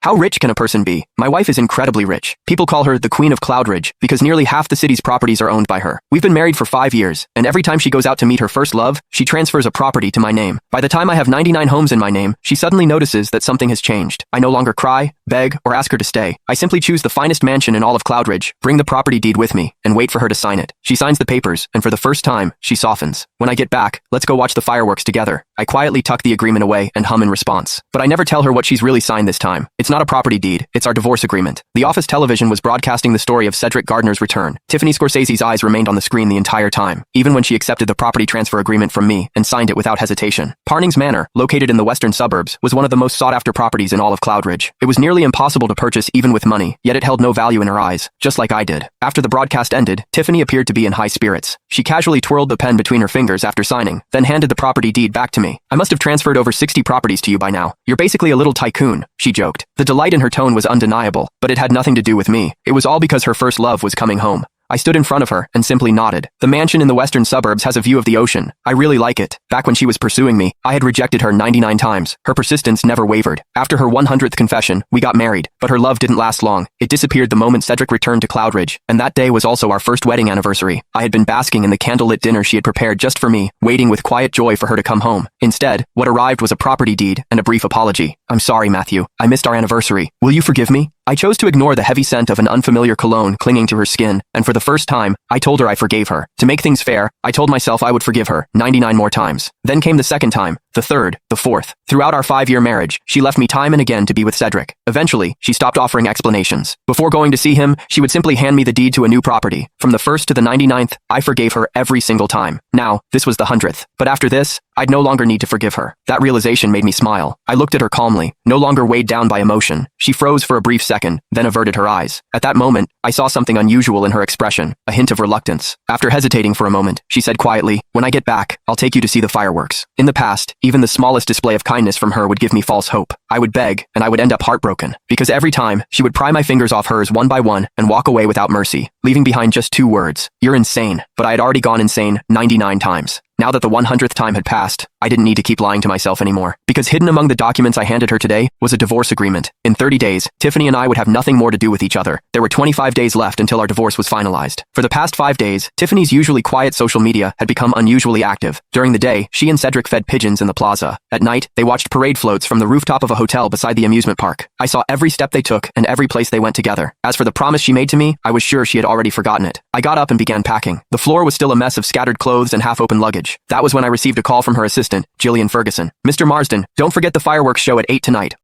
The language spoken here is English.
How rich can a person be? My wife is incredibly rich. People call her the Queen of Cloudridge because nearly half the city's properties are owned by her. We've been married for 5 years, and every time she goes out to meet her first love, she transfers a property to my name. By the time I have 99 homes in my name, she suddenly notices that something has changed. I no longer cry, beg, or ask her to stay. I simply choose the finest mansion in all of Cloudridge, bring the property deed with me, and wait for her to sign it. She signs the papers, and for the first time, she softens. When I get back, let's go watch the fireworks together. I quietly tuck the agreement away and hum in response. But I never tell her what she's really signed this time. It's not a property deed. It's our divorce agreement. The office television was broadcasting the story of Cedric Gardner's return. Tiffany Scorsese's eyes remained on the screen the entire time, even when she accepted the property transfer agreement from me and signed it without hesitation. Parnings Manor, located in the western suburbs, was one of the most sought-after properties in all of Cloudridge. It was nearly impossible to purchase even with money, yet it held no value in her eyes, just like I did. After the broadcast ended, Tiffany appeared to be in high spirits. She casually twirled the pen between her fingers after signing, then handed the property deed back to me. I must have transferred over 60 properties to you by now. You're basically a little tycoon, she joked. The delight in her tone was undeniable, but it had nothing to do with me. It was all because her first love was coming home. I stood in front of her and simply nodded. The mansion in the western suburbs has a view of the ocean. I really like it. Back when she was pursuing me, I had rejected her 99 times. Her persistence never wavered. After her 100th confession, we got married, but her love didn't last long. It disappeared the moment Cedric returned to Cloudridge, and that day was also our first wedding anniversary. I had been basking in the candlelit dinner she had prepared just for me, waiting with quiet joy for her to come home. Instead, what arrived was a property deed and a brief apology. I'm sorry, Matthew. I missed our anniversary. Will you forgive me? I chose to ignore the heavy scent of an unfamiliar cologne clinging to her skin, and for the first time, I told her I forgave her. To make things fair, I told myself I would forgive her 99 more times. Then came the second time, the third, the fourth. Throughout our 5-year marriage, she left me time and again to be with Cedric. Eventually, she stopped offering explanations. Before going to see him, she would simply hand me the deed to a new property. From the first to the 99th, I forgave her every single time. Now, this was the 100th. But after this, I'd no longer need to forgive her. That realization made me smile. I looked at her calmly, no longer weighed down by emotion. She froze for a brief second, then averted her eyes. At that moment, I saw something unusual in her expression, a hint of reluctance. After hesitating for a moment, she said quietly, "When I get back, I'll take you to see the fireworks." In the past, even the smallest display of kindness from her would give me false hope. I would beg, and I would end up heartbroken, because every time, she would pry my fingers off hers one by one and walk away without mercy, leaving behind just 2 words: "You're insane." But I had already gone insane 99 times. Now that the 100th time had passed, I didn't need to keep lying to myself anymore. Because hidden among the documents I handed her today was a divorce agreement. In 30 days, Tiffany and I would have nothing more to do with each other. There were 25 days left until our divorce was finalized. For the past 5 days, Tiffany's usually quiet social media had become unusually active. During the day, she and Cedric fed pigeons in the plaza. At night, they watched parade floats from the rooftop of a hotel beside the amusement park. I saw every step they took and every place they went together. As for the promise she made to me, I was sure she had already forgotten it. I got up and began packing. The floor was still a mess of scattered clothes and half-open luggage. That was when I received a call from her assistant, Jillian Ferguson. "Mr. Marsden, don't forget the fireworks show at 8 tonight.